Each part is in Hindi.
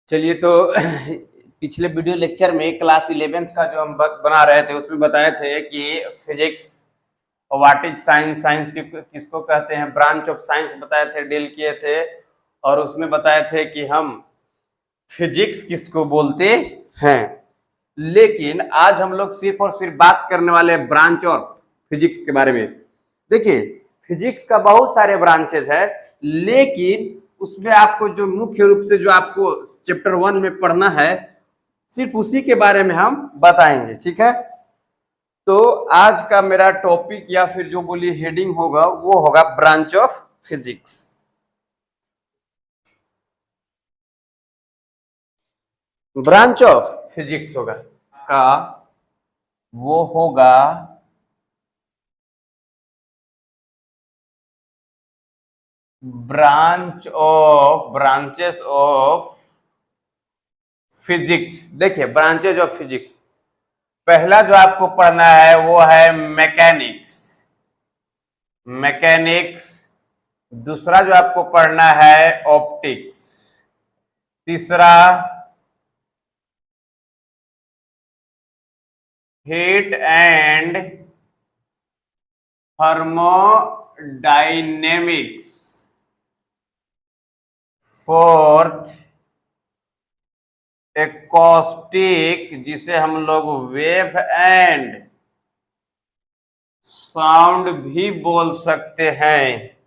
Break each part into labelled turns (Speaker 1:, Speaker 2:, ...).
Speaker 1: चलिए तो पिछले वीडियो लेक्चर में क्लास 11th का जो हम बना रहे थे उसमें बताए थे कि physics what is science, science किसको कहते हैं, ब्रांच ऑफ साइंस बताए थे, डील किए थे। और उसमें बताए थे कि हम फिजिक्स किसको बोलते हैं। लेकिन आज हम लोग सिर्फ और सिर्फ बात करने वाले ब्रांच और फिजिक्स के बारे में। देखिए, फिजिक्स का बहुत सारे ब्रांचेस है, लेकिन उसमें आपको जो मुख्य रूप से जो आपको चैप्टर 1 में पढ़ना है सिर्फ उसी के बारे में हम बताएंगे, ठीक है। तो आज का मेरा टॉपिक या फिर जो बोलिए हेडिंग होगा वो होगा branch of physics. Branch of physics होगा का वो होगा ब्रांचेस ऑफ फिजिक्स। देखिए, ब्रांचेज ऑफ फिजिक्स, पहला जो आपको पढ़ना है वो है मैकेनिक्स। मैकेनिक्स। दूसरा जो आपको पढ़ना है ऑप्टिक्स। तीसरा heat and thermodynamics. Fourth acoustic, जिसे हम लोग वेव एंड साउंड भी बोल सकते हैं।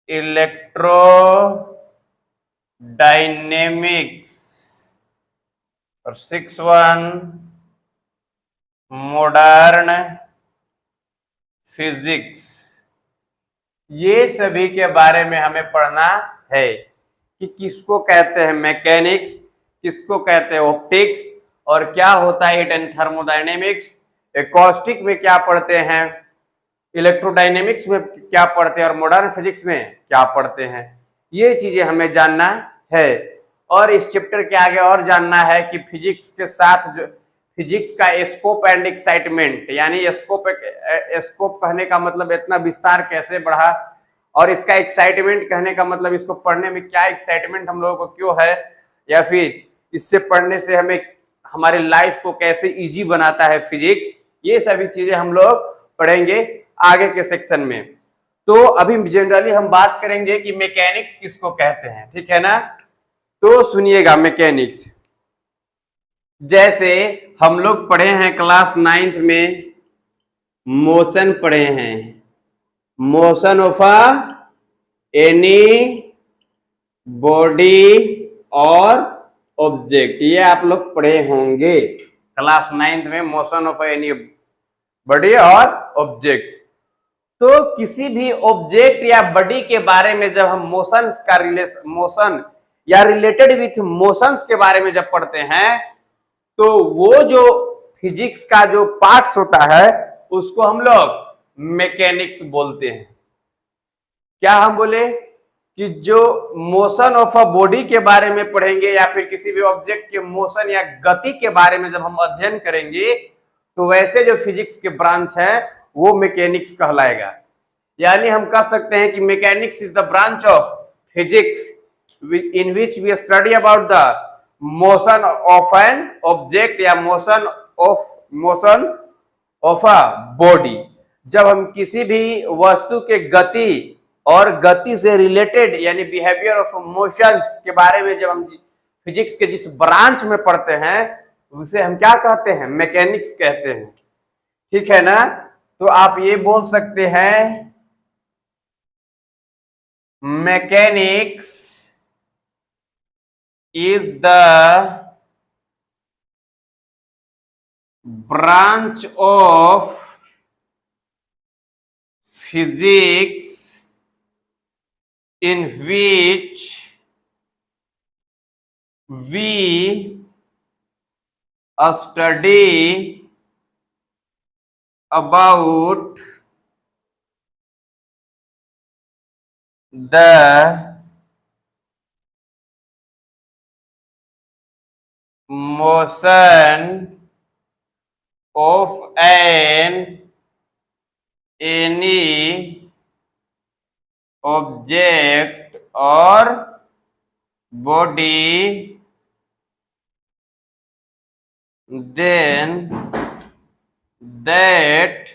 Speaker 1: Electro dynamics. और 6th मॉडर्न फिजिक्स। ये सभी के बारे में हमें पढ़ना है कि किसको कहते हैं मैकेनिक्स, किसको कहते हैं ऑप्टिक्स, और क्या होता है हीट एंड थर्मोडायनेमिक्स। एकॉस्टिक में क्या पढ़ते हैं, इलेक्ट्रोडायनेमिक्स में क्या पढ़ते हैं, और मॉडर्न फिजिक्स में क्या पढ़ते हैं। ये चीजें हमें जानना है। और इस चैप्टर के आगे और जानना है कि फिजिक्स के साथ जो फिजिक्स का स्कोप एंड एक्साइटमेंट, यानी स्कोप कहने का मतलब इतना विस्तार कैसे बढ़ा, और इसका एक्साइटमेंट कहने का मतलब इसको पढ़ने में क्या एक्साइटमेंट हम लोगों को क्यों है, या फिर इससे पढ़ने से हमें हमारे लाइफ को कैसे इजी बनाता है फिजिक्स। ये सभी चीजें हम लोग पढ़ेंगे आगे के सेक्शन में। तो अभी जनरली हम बात करेंगे कि मैकेनिक्स किसको कहते हैं, ठीक है ना। तो सुनिएगा, मैकेनिक्स जैसे हम लोग पढ़े हैं क्लास 9th में, मोशन पढ़े हैं, मोशन ऑफ एनी बॉडी और ऑब्जेक्ट, ये आप लोग पढ़े होंगे क्लास 9th में, मोशन ऑफ एनी बॉडी और ऑब्जेक्ट। तो किसी भी ऑब्जेक्ट या बॉडी के बारे में जब हम मोशन या रिलेटेड विथ मोशंस के बारे में जब पढ़ते हैं, तो वो जो फिजिक्स का जो पार्ट्स होता है उसको हम लोग मैकेनिक्स बोलते हैं। क्या हम बोले कि जो मोशन ऑफ अ बॉडी के बारे में पढ़ेंगे या फिर किसी भी ऑब्जेक्ट के मोशन या गति के बारे में जब हम अध्ययन करेंगे, तो वैसे जो फिजिक्स के ब्रांच है वो मैकेनिक्स कहलाएगा। यानी हम कह सकते हैं कि mechanics is the branch of physics in which we study about the motion of an object या motion of a body। जब हम किसी भी वस्तु के गति और गति से रिलेटेड यानी बिहेवियर ऑफ मोशंस के बारे में जब हम फिजिक्स के जिस ब्रांच में पढ़ते हैं उसे हम क्या कहते हैं, मैकेनिक्स कहते हैं, ठीक है ना। तो आप ये बोल सकते हैं mechanics is the branch of physics in which we study about the motion of any object or body, then that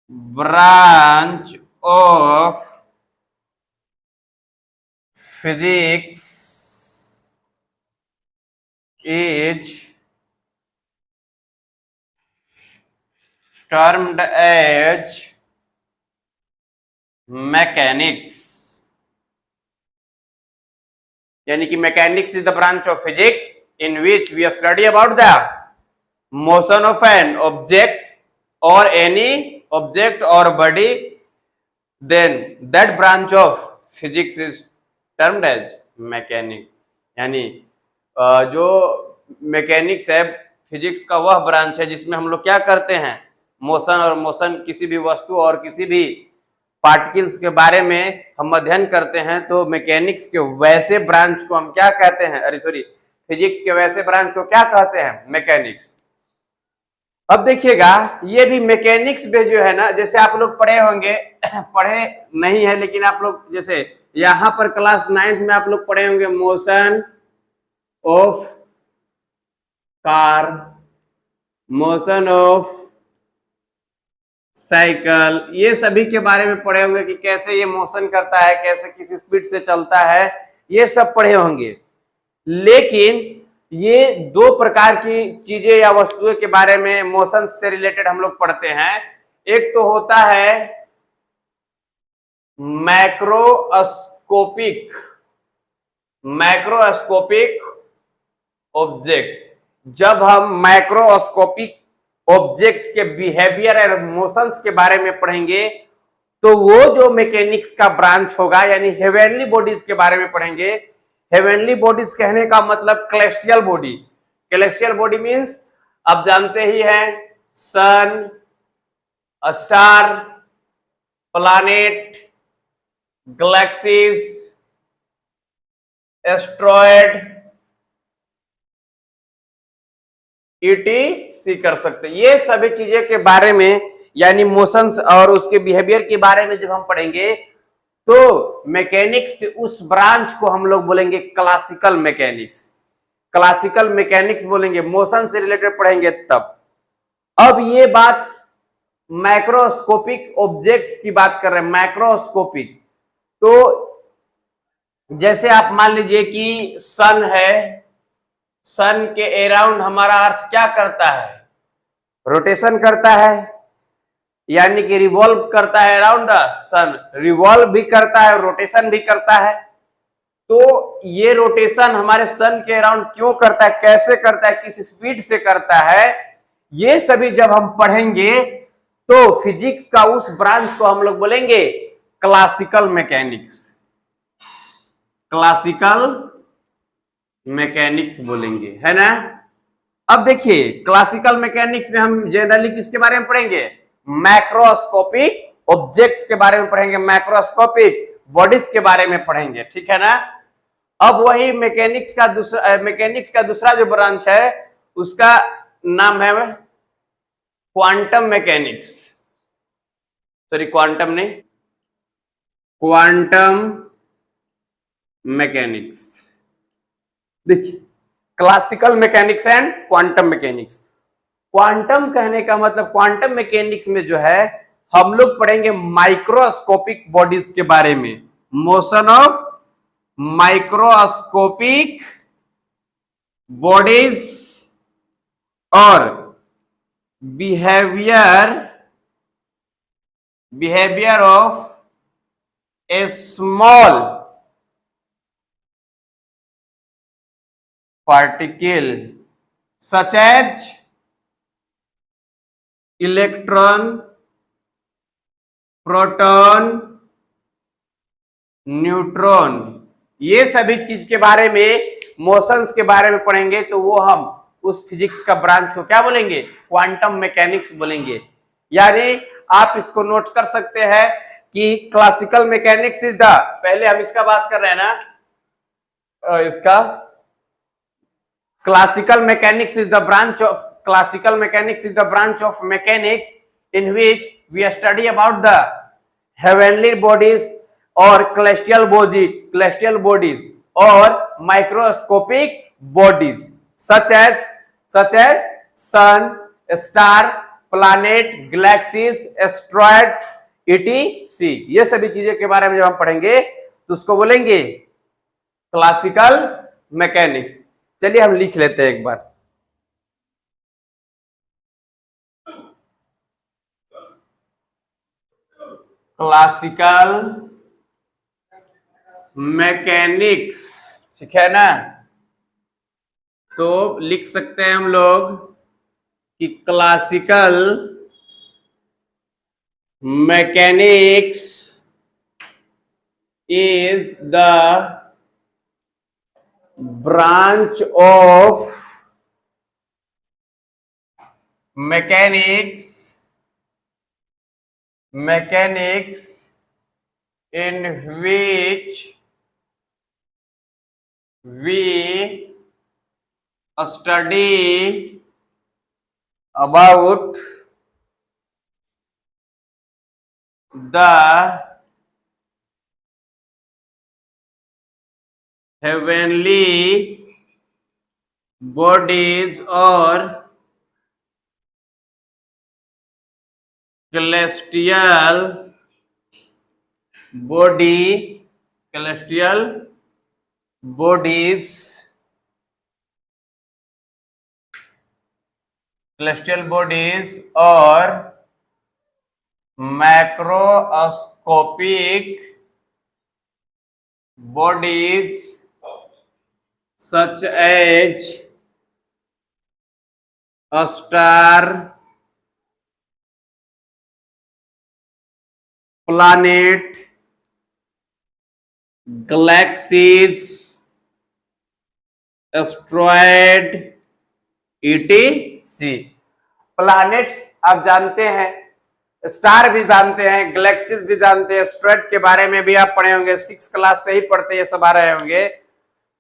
Speaker 1: branch of physics is termed as mechanics. यानी कि mechanics is the branch of physics in which we study about the motion of an object और एनी ऑब्जेक्ट और body, then that branch of physics is termed as mechanics. यानी जो मैकेनिक्स है फिजिक्स का वह ब्रांच है जिसमें हम लोग क्या करते हैं, मोशन और मोशन किसी भी वस्तु और किसी भी पार्टिकल्स के बारे में हम अध्ययन करते हैं। तो मैकेनिक्स के वैसे ब्रांच को हम क्या कहते हैं, फिजिक्स के वैसे ब्रांच को क्या कहते हैं, मैकेनिक्स। अब देखिएगा ये भी मैकेनिक्स में जो है ना, जैसे आप लोग पढ़े होंगे, पढ़े नहीं है लेकिन आप लोग जैसे यहां पर क्लास 9th में आप लोग पढ़े होंगे motion of car, motion of cycle, ये सभी के बारे में पढ़े होंगे कि कैसे ये मोशन करता है, कैसे किस स्पीड से चलता है, ये सब पढ़े होंगे। लेकिन ये दो प्रकार की चीजें या वस्तुओं के बारे में मोशन से रिलेटेड हम लोग पढ़ते हैं। एक तो होता है मैक्रोस्कोपिक ऑब्जेक्ट। जब हम मैक्रोस्कोपिक ऑब्जेक्ट के बिहेवियर और मोशंस के बारे में पढ़ेंगे तो वो जो मैकेनिक्स का ब्रांच होगा, यानी हेवेनली बॉडीज के बारे में पढ़ेंगे। हेवेनली बॉडीज कहने का मतलब celestial body. Celestial body means आप जानते ही हैं, sun, star, planet, galaxies, asteroid, ETC कर सकते हैं। ये सभी चीजें के बारे में यानी मोशंस और उसके बिहेवियर के बारे में जब हम पढ़ेंगे तो मैकेनिक्स के उस ब्रांच को हम लोग बोलेंगे क्लासिकल मैकेनिक्स। क्लासिकल मैकेनिक्स बोलेंगे, मोशन से रिलेटेड पढ़ेंगे तब। अब ये बात मैक्रोस्कोपिक ऑब्जेक्ट्स की बात कर रहे हैं। मैक्रोस्कोपिक तो जैसे आप मान लीजिए कि सन है, सन के अराउंड हमारा अर्थ क्या करता है, रोटेशन करता है, यानी कि रिवॉल्व करता है अराउंड द सन। रिवॉल्व भी करता है, रोटेशन भी करता है। तो ये रोटेशन हमारे सन के अराउंड क्यों करता है, कैसे करता है, किस स्पीड से करता है, ये सभी जब हम पढ़ेंगे तो फिजिक्स का उस ब्रांच को हम लोग बोलेंगे क्लासिकल मैकेनिक्स। क्लासिकल मैकेनिक्स बोलेंगे, है ना। अब देखिए क्लासिकल मैकेनिक्स में हम जनरली किसके बारे में पढ़ेंगे, मैक्रोस्कोपिक ऑब्जेक्ट्स के बारे में पढ़ेंगे, मैक्रोस्कोपिक बॉडीज के बारे में पढ़ेंगे, ठीक है ना। अब वही मैकेनिक्स का दूसरा जो ब्रांच है उसका नाम है क्वांटम मैकेनिक्स। सॉरी क्वांटम नहीं, क्वांटम मैकेनिक्स। देखिए classical mechanics and quantum mechanics. Quantum कहने का मतलब क्वांटम मैकेनिक्स में जो है हम लोग पढ़ेंगे माइक्रोस्कोपिक बॉडीज के बारे में, मोशन ऑफ माइक्रोस्कोपिक बॉडीज और behaviour of A small particle such as electron, proton, neutron. ये सभी चीज के बारे में, मोशंस के बारे में पढ़ेंगे तो वो हम उस फिजिक्स का ब्रांच को क्या बोलेंगे, क्वांटम मैकेनिक्स बोलेंगे। यानी आप इसको नोट कर सकते हैं कि क्लासिकल मैकेनिक्स इज द, पहले हम इसका बात कर रहे हैं ना, इसका classical mechanics is the branch of mechanics in which we study about the heavenly bodies और celestial bodies और microscopic bodies such as sun, star, planet, galaxies, asteroid, etc. ये सभी चीजें के बारे में जब हम पढ़ेंगे तो उसको बोलेंगे क्लासिकल मैकेनिक्स। चलिए हम लिख लेते हैं एक बार। क्लासिकल मैकेनिक्स, ठीक है ना। तो लिख सकते हैं हम लोग कि classical mechanics is the branch of mechanics in which we study about the heavenly bodies or celestial bodies or macroscopic bodies such as a star, planet, galaxies, asteroid, etc. Planets आप जानते हैं, स्टार भी जानते हैं, गैलेक्सीज भी जानते हैं, एस्टेरॉयड के बारे में भी आप पढ़े होंगे, 6 क्लास से ही पढ़ते ये सब आ रहे होंगे।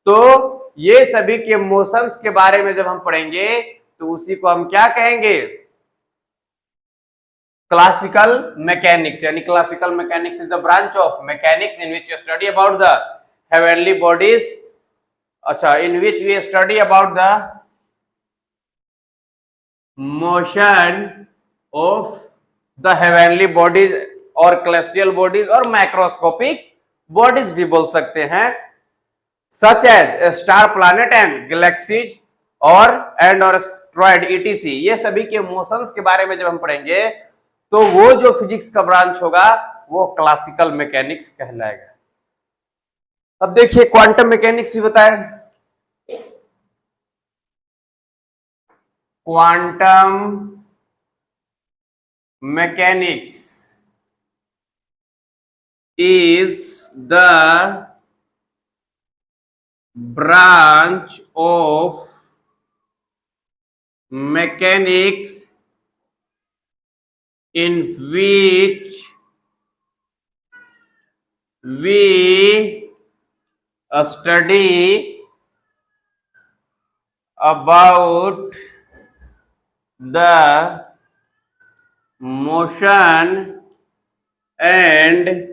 Speaker 1: तो ये सभी के मोशंस के बारे में जब हम पढ़ेंगे तो उसी को हम क्या कहेंगे, क्लासिकल मैकेनिक्स। यानी classical mechanics is the branch of mechanics in which you study about the heavenly bodies, अच्छा, in which we study about the motion of the heavenly bodies और celestial बॉडीज और मैक्रोस्कोपिक बॉडीज भी बोल सकते हैं, such as star, planet and galaxies और एस्टेरॉयड etc. ये सभी के मोशंस के बारे में जब हम पढ़ेंगे तो वो जो फिजिक्स का ब्रांच होगा वो क्लासिकल मैकेनिक्स कहलाएगा। अब देखिए क्वांटम मैकेनिक्स भी बताएं। Quantum mechanics is the branch of mechanics in which we study about the motion and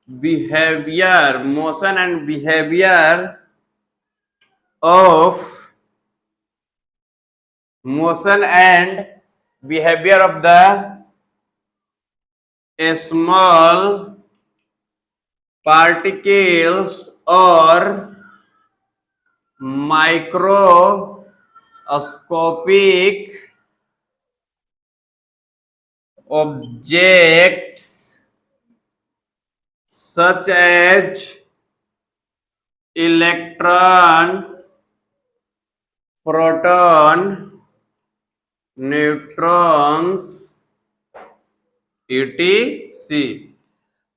Speaker 1: behavior of the small particles or microscopic objects such as electron, proton, neutrons etc.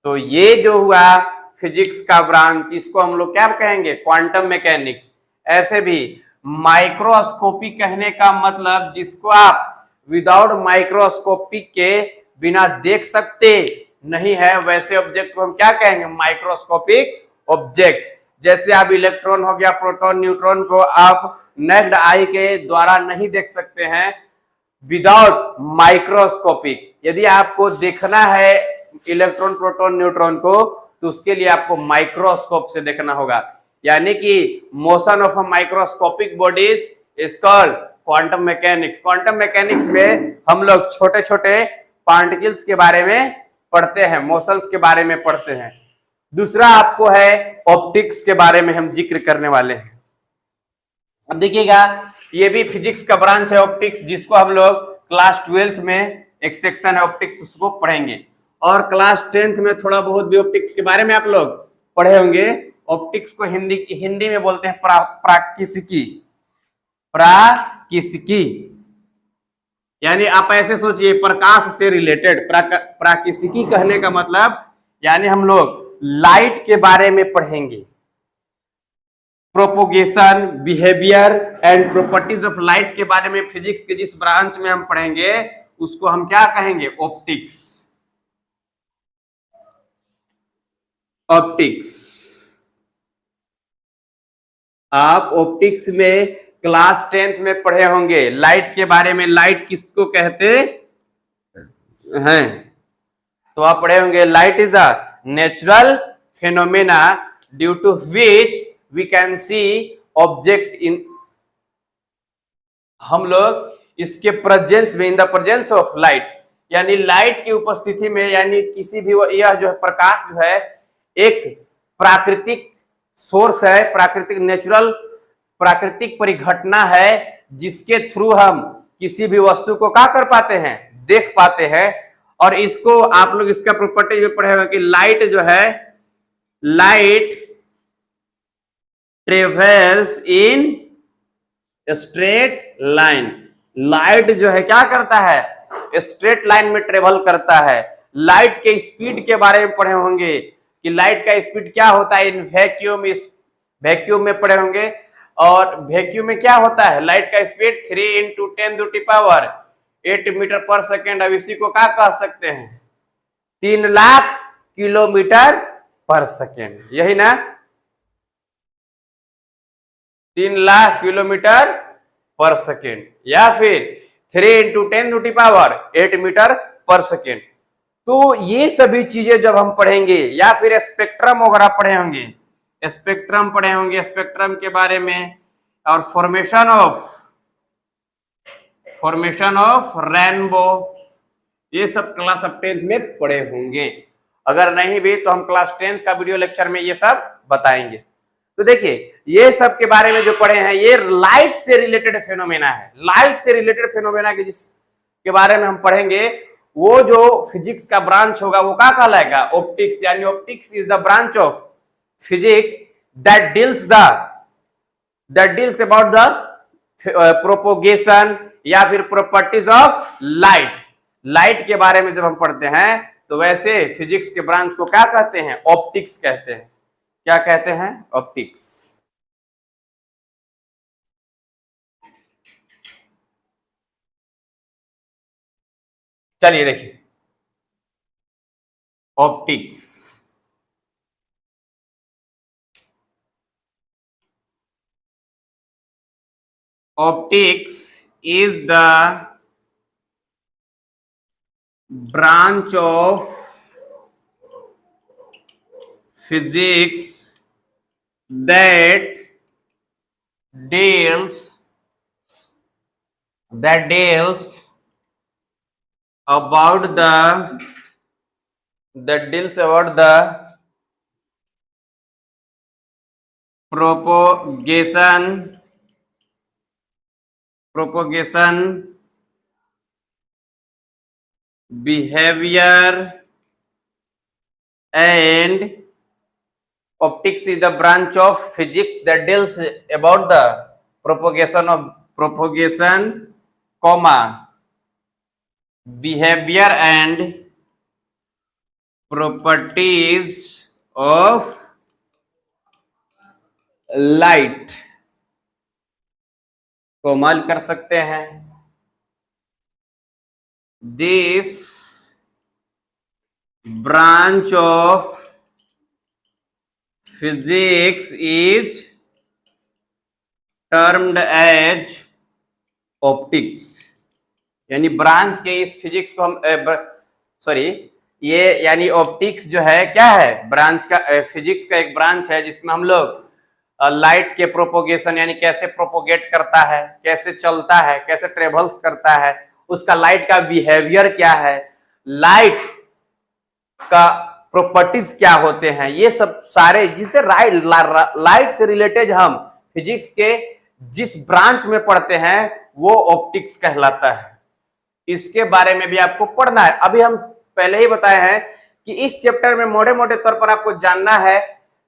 Speaker 1: तो ये जो हुआ फिजिक्स का ब्रांच, इसको हम लोग क्या कहेंगे, क्वांटम मैकेनिक्स। ऐसे भी माइक्रोस्कोपी कहने का मतलब जिसको आप विदाउट माइक्रोस्कोपिक के बिना देख सकते नहीं है, वैसे ऑब्जेक्ट को हम क्या कहेंगे, माइक्रोस्कोपिक ऑब्जेक्ट। जैसे आप इलेक्ट्रॉन हो गया, प्रोटॉन, न्यूट्रॉन को आप नेक्ड आई के द्वारा नहीं देख सकते हैं विदाउट माइक्रोस्कोपिक। यदि आपको देखना है इलेक्ट्रॉन प्रोटॉन न्यूट्रॉन को, तो उसके लिए आपको माइक्रोस्कोप से देखना होगा। यानी कि motion of a microscopic bodies is called quantum mechanics. Quantum mechanics में हम लोग छोटे छोटे पार्टिकल्स के बारे में पढ़ते हैं, मोशंस के बारे में पढ़ते हैं। दूसरा आपको है ऑप्टिक्स के बारे में हम जिक्र करने वाले हैं। अब देखिएगा, ये भी फिजिक्स का ब्रांच है ऑप्टिक्स, जिसको हम लोग क्लास 12th में एक सेक्शन है ऑप्टिक्स, उसको पढ़ेंगे। और क्लास 10th में थोड़ा बहुत भी ऑप्टिक्स के बारे में आप लोग पढ़े होंगे। ऑप्टिक्स को हिंदी में बोलते हैं प्राकिस्की। प्राकिस्की यानी आप ऐसे सोचिए, प्रकाश से रिलेटेड। प्राकिस्की कहने का मतलब यानी हम लोग लाइट के बारे में पढ़ेंगे। Propagation, behaviour and properties of light के बारे में फिजिक्स के जिस ब्रांच में हम पढ़ेंगे उसको हम क्या कहेंगे? ऑप्टिक्स। ऑप्टिक्स। आप ऑप्टिक्स में क्लास 10th में पढ़े होंगे लाइट के बारे में। लाइट किसको कहते हैं? तो आप पढ़े होंगे light is a natural phenomena due to which we can see object in. हम लोग इसके प्रेजेंस में, in the presence of light, यानी लाइट की उपस्थिति में, यानी किसी भी, यह जो है प्रकाश जो है एक प्राकृतिक सोर्स है, प्राकृतिक नेचुरल प्राकृतिक परिघटना है, जिसके थ्रू हम किसी भी वस्तु को क्या कर पाते हैं? देख पाते हैं। और इसको आप लोग इसका प्रॉपर्टी में पढ़े हुए कि लाइट जो है, light travels in straight line. Light जो है क्या करता है? स्ट्रेट लाइन में ट्रेवल करता है। लाइट के स्पीड के बारे में पढ़े होंगे कि लाइट का स्पीड क्या होता है इन वैक्यूम। इस वैक्यूम में पढ़े होंगे। और वैक्यूम में क्या होता है? लाइट का स्पीड 3 × 10⁸ मीटर पर सेकेंड। अब इसी को क्या कह सकते हैं? 3 लाख किलोमीटर पर सेकेंड, यही ना? 3 लाख किलोमीटर पर सेकेंड, या फिर 3 × 10⁸ मीटर पर सेकेंड। तो ये सभी चीजें जब हम पढ़ेंगे, या फिर स्पेक्ट्रम वगैरह पढ़े होंगे, स्पेक्ट्रम पढ़े होंगे, स्पेक्ट्रम के बारे में, और फॉर्मेशन ऑफ रेनबो, ये सब क्लास 10th में पढ़े होंगे। अगर नहीं भी तो हम क्लास 10th का वीडियो लेक्चर में ये सब बताएंगे। तो देखिए, ये सब के बारे में जो पढ़े हैं ये लाइट से रिलेटेड फेनोमेना है। लाइट से रिलेटेड फेनोमेना के जिसके बारे में हम पढ़ेंगे, वो जो फिजिक्स का ब्रांच होगा वो क्या कहलाएगा? ऑप्टिक्स। यानी optics is the branch of physics that deals about the propagation या फिर प्रॉपर्टीज ऑफ लाइट। लाइट के बारे में जब हम पढ़ते हैं तो वैसे फिजिक्स के ब्रांच को क्या कहते हैं? ऑप्टिक्स कहते हैं। क्या कहते हैं? ऑप्टिक्स। चलिए देखिए, optics. Optics is the branch of physics that deals about the propagation, behavior, and optics is the branch of physics that deals about the propagation, behavior and properties of light को मान कर सकते हैं। This branch of physics is termed as optics. यानी ब्रांच के इस फिजिक्स को हम ये यानी ऑप्टिक्स जो है क्या है, ब्रांच का, फिजिक्स का एक ब्रांच है जिसमें हम लोग लाइट के प्रोपोगेशन यानी कैसे प्रोपोगेट करता है, कैसे चलता है, कैसे ट्रेवल्स करता है, उसका लाइट का बिहेवियर क्या है, लाइट का प्रॉपर्टीज क्या होते हैं, ये सब सारे जिसे लाइट से रिलेटेड हम फिजिक्स के जिस ब्रांच में पढ़ते हैं वो ऑप्टिक्स कहलाता है। इसके बारे में भी आपको पढ़ना है। अभी हम पहले ही बताए हैं कि इस चैप्टर में मोटे मोटे तौर पर आपको जानना है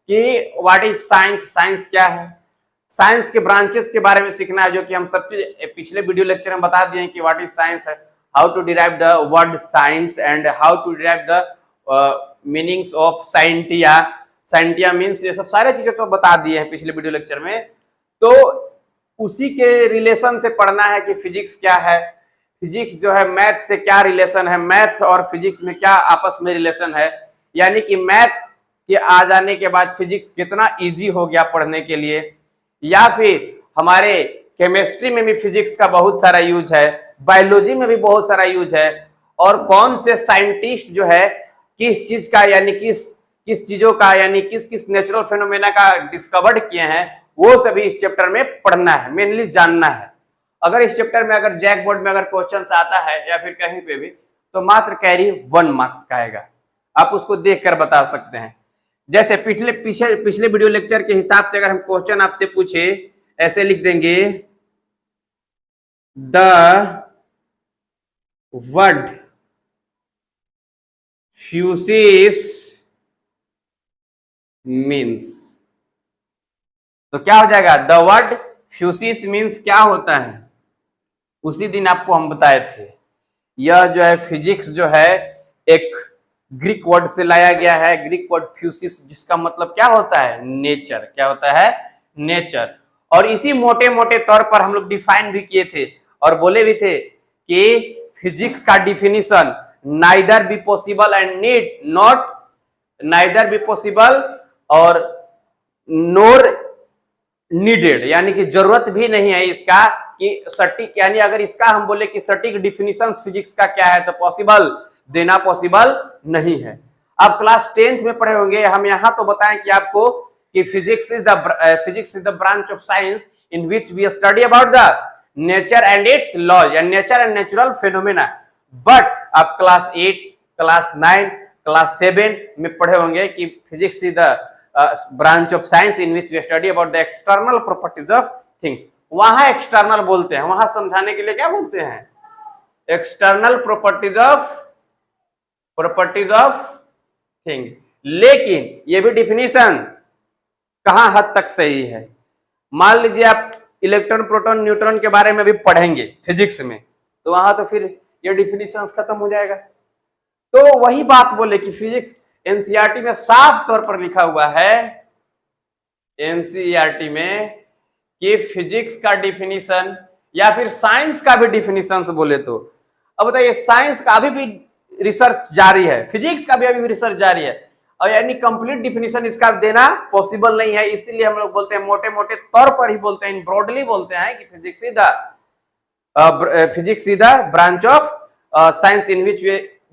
Speaker 1: कि व्हाट इज साइंस, साइंस क्या है, साइंस के ब्रांचेस के बारे में सीखना है, जो कि हम सब पिछले वीडियो लेक्चर में बता दिए कि व्हाट इज साइंस है, how to derive the word science and how to derive the meanings of scientia, scientia means, ये सब सारे चीजें तो बता दिए हैं पिछले वीडियो लेक्चर में। तो उसी के रिलेशन से पढ़ना है कि फिजिक्स क्या है, फिजिक्स जो है मैथ से क्या रिलेशन है, मैथ और फिजिक्स में क्या आपस में रिलेशन है, यानी कि मैथ के आ जाने के बाद फिजिक्स कितना इजी हो गया पढ़ने के लिए, या फिर हमारे केमिस्ट्री में भी फिजिक्स का बहुत सारा यूज है, बायोलॉजी में भी बहुत सारा यूज है, और कौन से साइंटिस्ट जो है किस चीज का यानी किस चीजों का यानी किस किस नेचुरल फेनोमेना का डिस्कवर्ड किए हैं, वो सभी इस चैप्टर में पढ़ना है, मेनली जानना है। अगर इस चैप्टर में अगर जैक बोर्ड में अगर क्वेश्चन आता है या फिर कहीं पे भी, तो मात्र कैरी 1 मार्क्स का आएगा, आप उसको देखकर बता सकते हैं। जैसे पिछले वीडियो लेक्चर के हिसाब से अगर हम क्वेश्चन आपसे पूछे, ऐसे लिख देंगे द वर्ड फ्यूसिस मीन्स, तो क्या हो जाएगा, द वर्ड फ्यूसिस मीन्स क्या होता है, उसी दिन आपको हम बताए थे। यह जो है फिजिक्स जो है एक ग्रीक वर्ड से लाया गया है, ग्रीक वर्ड फ्यूसिस, जिसका मतलब क्या होता है, नेचर, क्या होता है, नेचर। और इसी मोटे मोटे तौर पर हम लोग डिफाइन भी किए थे और बोले भी थे कि फिजिक्स का definition neither be possible and need not, neither be possible और नोर नीडेड, यानी कि जरूरत भी नहीं है इसका कि सटीक, यानी अगर इसका हम बोले कि सटीक डिफिनीशन फिजिक्स का क्या है तो पॉसिबल देना पॉसिबल नहीं है। अब क्लास 10th में पढ़े होंगे, हम यहां तो बताएं कि आपको कि physics is the branch of science in which we study about the nature and its laws and nature and natural phenomena. But आप क्लास 8, क्लास 9, क्लास 7 में पढ़े होंगे कि physics is the branch of science in which we study about the external properties of things. वहां एक्सटर्नल बोलते हैं, वहां समझाने के लिए क्या बोलते हैं, एक्सटर्नल प्रॉपर्टीज ऑफ थिंग। लेकिन ये भी डिफिनीशन कहां हद तक सही है। मान लीजिए आप इलेक्ट्रॉन, प्रोटॉन, न्यूट्रॉन के बारे में भी पढ़ेंगे फिजिक्स में, तो वहां तो फिर ये डिफिनीशन खत्म हो जाएगा। तो वही बात बोले कि फिजिक्स एनसीईआरटी में साफ तौर पर लिखा हुआ है, एनसीईआरटी में, कि फिजिक्स का डिफिनीशन या फिर साइंस का भी डिफिनीशन बोले तो, अब बताइए साइंस का अभी भी रिसर्च जारी है, फिजिक्स का भी अभी भी रिसर्च जारी है, और यानी कंप्लीट डिफिनीशन इसका देना पॉसिबल नहीं है। इसीलिए हम लोग बोलते हैं, मोटे मोटे तौर पर ही बोलते हैं, ब्रॉडली बोलते हैं कि physics is the branch of science in which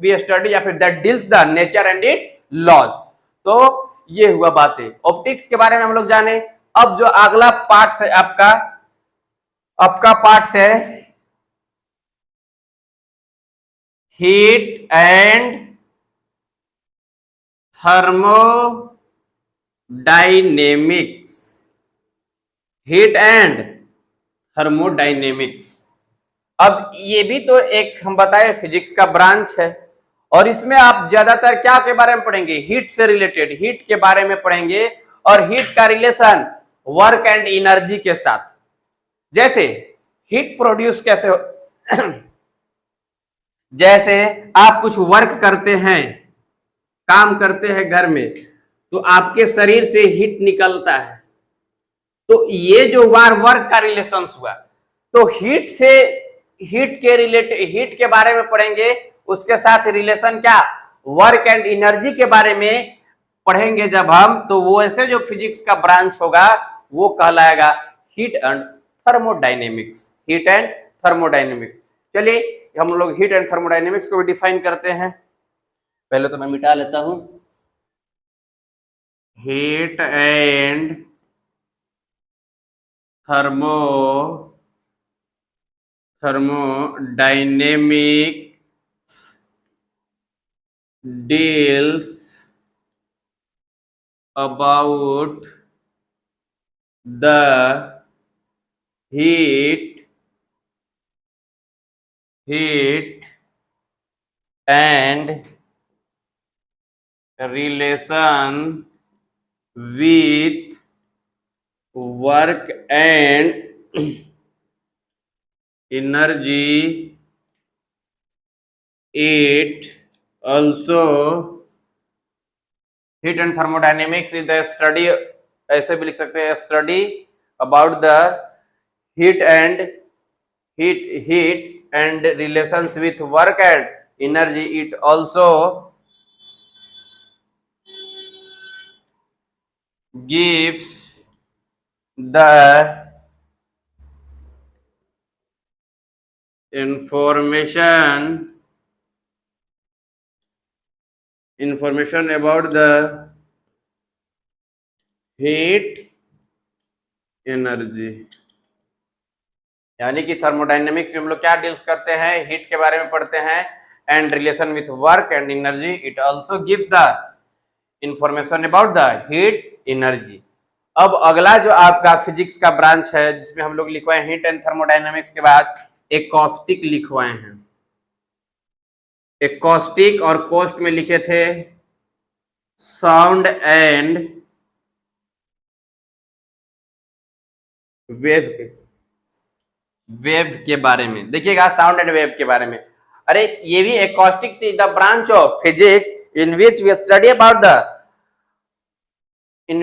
Speaker 1: we study या फिर that deals the nature and its laws. तो ये हुआ बातें ऑप्टिक्स के बारे में हम लोग जाने। अब जो अगला पार्ट है आपका पार्ट है heat and thermodynamics, heat and thermodynamics. अब ये भी तो एक हम बताए फिजिक्स का ब्रांच है, और इसमें आप ज्यादातर क्या के बारे में पढ़ेंगे, हीट से रिलेटेड, हीट के बारे में पढ़ेंगे, और हीट का रिलेशन वर्क एंड एनर्जी के साथ। जैसे हीट प्रोड्यूस कैसे हो जैसे आप कुछ वर्क करते हैं, काम करते हैं घर में, तो आपके शरीर से हीट निकलता है, तो ये जो वर्क का रिलेशन हुआ, तो हीट से, हीट के बारे में पढ़ेंगे, उसके साथ रिलेशन क्या, वर्क एंड एनर्जी के बारे में पढ़ेंगे जब हम, तो वो ऐसे जो फिजिक्स का ब्रांच होगा वो कहलाएगा heat and thermodynamics, heat and thermodynamics. चलिए हम लोग हीट एंड थर्मोडायनेमिक्स को भी डिफाइन करते हैं। पहले तो मैं मिटा लेता हूं। Heat and thermo thermodynamic deals about the heat and relation with work and energy. It also heat and thermodynamics is the study, ऐसे भी लिख सकते हैं, study about the heat and heat and relations with work and energy. It also gives the information about the heat energy. यानी कि थर्मोडायनेमिक्स में हम लोग क्या डील्स करते हैं, हीट के बारे में पढ़ते हैं and relation with work and energy. It also gives the information about the heat energy. अब अगला जो आपका फिजिक्स का ब्रांच है जिसमें हम लोग लिखवाए हीट एंड थर्मोडायनेमिक्स के बाद एक कॉस्टिक लिखवाए हैं. एक कॉस्टिक और कोस्ट में लिखे थे साउंड एंड वेव के बारे में. देखिएगा साउंड एंड वेव के बारे में. अरे ये भी एक कॉस्टिक थी, the branch of physics in which we study about the in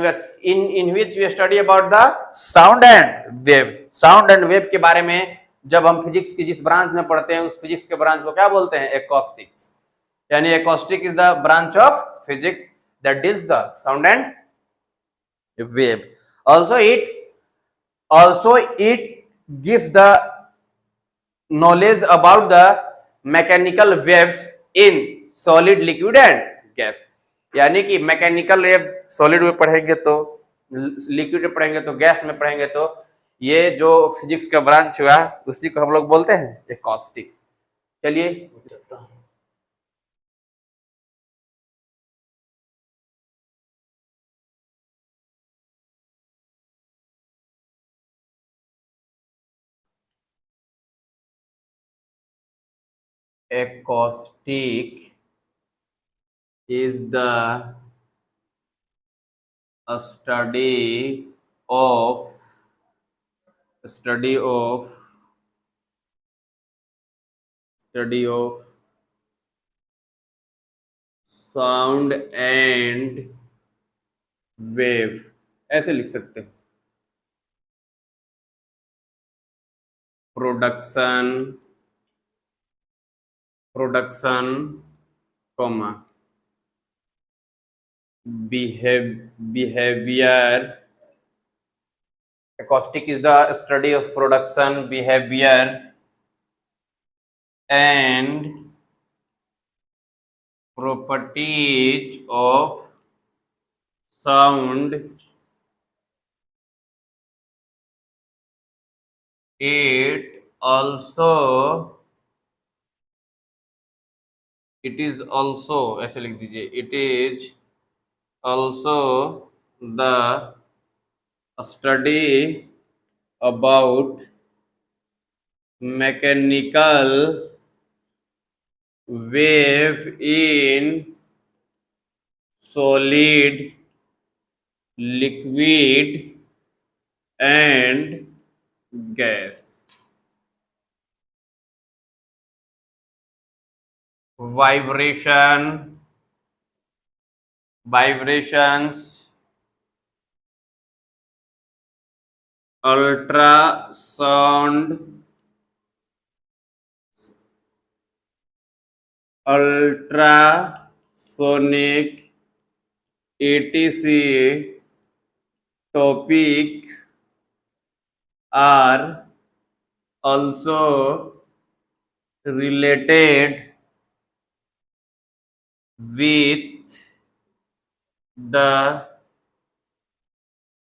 Speaker 1: which we study about the sound and wave. Sound and wave के बारे में जब हम फिजिक्स की जिस ब्रांच में पढ़ते हैं उस फिजिक्स के ब्रांच को क्या बोलते हैं, एकॉस्टिक्स. यानी acoustic is the branch of physics that deals the sound and wave. Also it gives the knowledge about the mechanical waves in solid, liquid and gas. यानी कि मैकेनिकल वेव सॉलिड में पढ़ेंगे तो, लिक्विड में पढ़ेंगे तो, गैस में पढ़ेंगे तो, ये जो फिजिक्स का ब्रांच हुआ उसी को हम लोग बोलते हैं एकॉस्टिक. चलिए acoustic is the study of sound and wave. ऐसे लिख सकते हैं. Production comma behavior. Acoustic is the study of production, behavior and properties of sound. It is also ऐसे लिख दीजिए, it is also the study about mechanical wave in solid, liquid and gas. Vibrations, ultrasonic, etc. topic are also related with the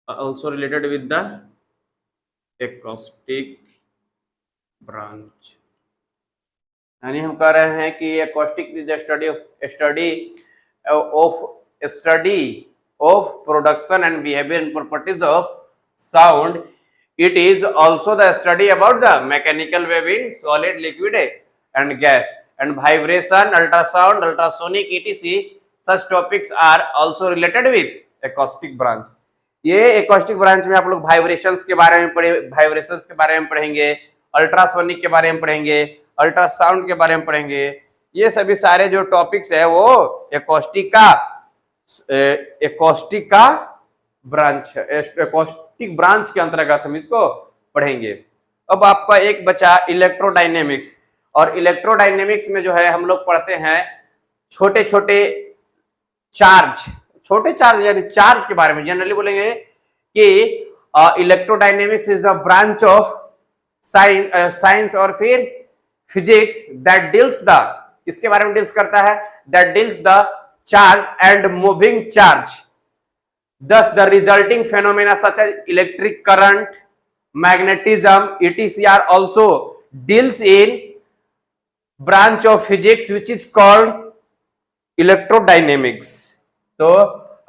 Speaker 1: also related with the acoustic branch। यानी हम कह रहे हैं कि acoustic is the study of production and behavior and properties of sound। It is also the study about the mechanical wave in solid, liquid and gas and vibration, ultrasound, ultrasonic etc. Such topics are also related with acoustic branch। ये acoustic branch में आप लोग वाइब्रेशंस के बारे में पढ़ेंगे, अल्ट्रासोनिक के बारे में पढ़ेंगे, अल्ट्रासाउंड के बारे में पढ़ेंगे। ये सभी सारे जो टॉपिक्स है वो acoustic का ब्रांच है, acoustic ब्रांच के अंतर्गत हम इसको पढ़ेंगे। अब आपका एक बचा इलेक्ट्रोडायनेमिक्स, और इलेक्ट्रोडायनेमिक्स में जो है हम लोग पढ़ते हैं छोटे छोटे चार्ज यानी चार्ज के बारे में जनरली बोलेंगे कि electrodynamics is a branch of science और फिर फिजिक्स दैट डील्स द, इसके बारे में डील्स करता है, that deals the charge and moving charge. Thus, the resulting phenomena such as electric current, magnetism, etc. are also deals in branch of physics which is called electrodynamics। तो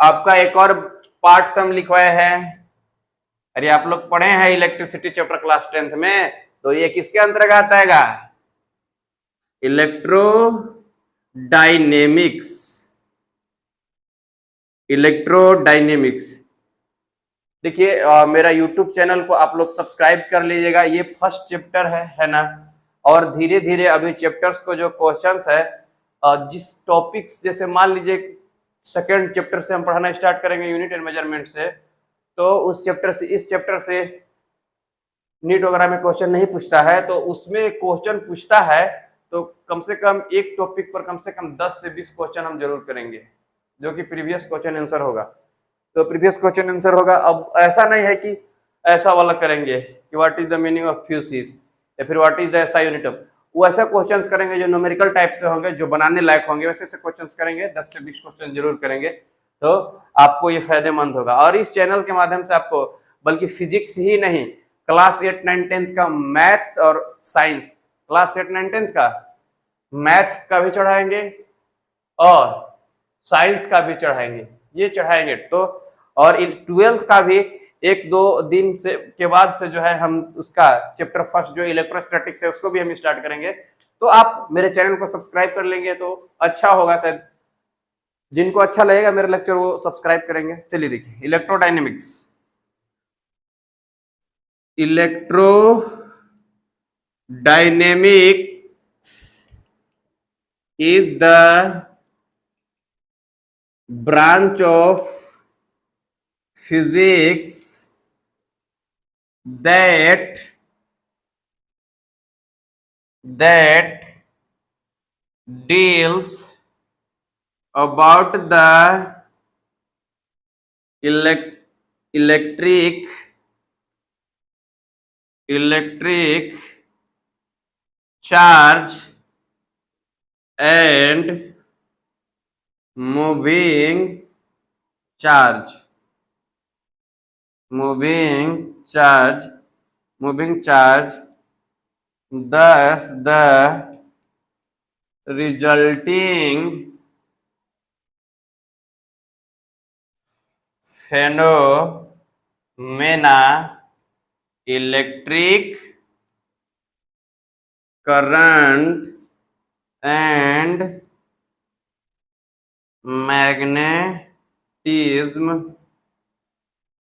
Speaker 1: आपका एक और पार्ट सम लिखवाया है, अरे आप लोग पढ़े हैं इलेक्ट्रिसिटी चैप्टर क्लास 10th में, तो ये किसके अंतर्गत आएगा? इलेक्ट्रोडायनेमिक्स। देखिए मेरा यूट्यूब चैनल को आप लोग सब्सक्राइब कर लीजिएगा, ये फर्स्ट चैप्टर है ना, और धीरे धीरे अभी चैप्टर्स को जो क्वेश्चंस है जिस टॉपिक्स, जैसे मान लीजिए सेकंड चैप्टर से हम पढ़ाना स्टार्ट करेंगे यूनिट एंड मेजरमेंट से, तो उस चैप्टर से इस चैप्टर से नीट वगैरह में क्वेश्चन नहीं पूछता है, तो उसमें क्वेश्चन पूछता है तो कम से कम एक टॉपिक पर कम से कम 10 से 20 क्वेश्चन हम जरूर करेंगे जो कि प्रीवियस क्वेश्चन आंसर होगा। तो प्रीवियस क्वेश्चन आंसर होगा। अब ऐसा नहीं है कि ऐसा वाला करेंगे कि what is the meaning of physis या फिर what is the SI unit of, वो ऐसा क्वेश्चंस करेंगे जो न्यूमेरिकल टाइप से होंगे, जो बनाने लायक होंगे, वैसे से क्वेश्चंस करेंगे, 10 से 20 क्वेश्चन जरूर करेंगे, तो आपको ये फायदेमंद होगा। और इस चैनल के माध्यम से आपको बल्कि फिजिक्स ही नहीं, क्लास 8, 9, 10 का मैथ और साइंस, क्लास 8, 9, 10 का मैथ का भी चढ़ाएंगे और साइंस का भी चढ़ाएंगे, ये चढ़ाएंगे। तो और 12th का भी 1-2 दिन से के बाद से जो है हम उसका चैप्टर फर्स्ट जो इलेक्ट्रोस्टैटिक्स है उसको भी हम स्टार्ट करेंगे। तो आप मेरे चैनल को सब्सक्राइब कर लेंगे तो अच्छा होगा, शायद जिनको अच्छा लगेगा मेरा लेक्चर वो सब्सक्राइब करेंगे। चलिए देखिए electrodynamics. Electrodynamics is the branch of physics that deals about the electric charge and moving charge। Thus the resulting phenomena electric current and magnetism।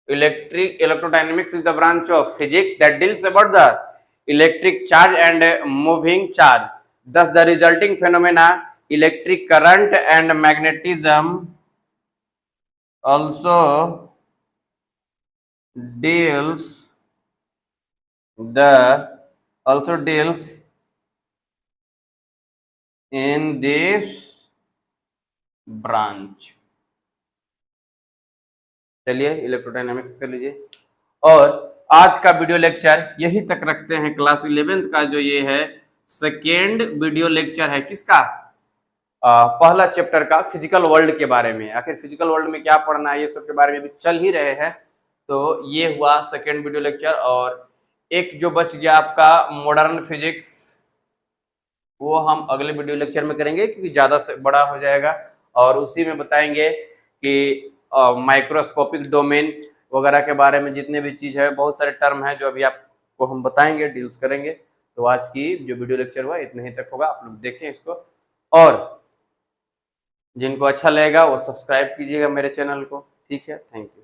Speaker 1: Electrodynamics is the branch of physics that deals about the electric charge and moving charge। Thus the resulting phenomena electric current and magnetism also deals in this branch. चलिए इलेक्ट्रोडायनामिक्स कर लीजिए। और आज का वीडियो लेक्चर यही तक रखते हैं। क्लास 11th का जो ये है सेकेंड वीडियो लेक्चर है किसका? पहला चैप्टर का फिजिकल वर्ल्ड के बारे में। आखिर फिजिकल वर्ल्ड में क्या पढ़ना है ये सब के बारे में भी चल ही रहे हैं। तो ये हुआ सेकेंड वीडियो लेक्चर। और एक जो बच गया आपका मॉडर्न फिजिक्स, वो हम अगले वीडियो लेक्चर में करेंगे क्योंकि ज़्यादा से बड़ा हो जाएगा। और उसी में बताएंगे कि माइक्रोस्कोपिक डोमेन वगैरह के बारे में जितने भी चीज़ है, बहुत सारे टर्म हैं जो अभी आपको हम बताएंगे, डील्स करेंगे। तो आज की जो वीडियो लेक्चर हुआ इतने ही तक होगा। आप लोग देखें इसको, और जिनको अच्छा लगेगा वो सब्सक्राइब कीजिएगा मेरे चैनल को। ठीक है, थैंक यू।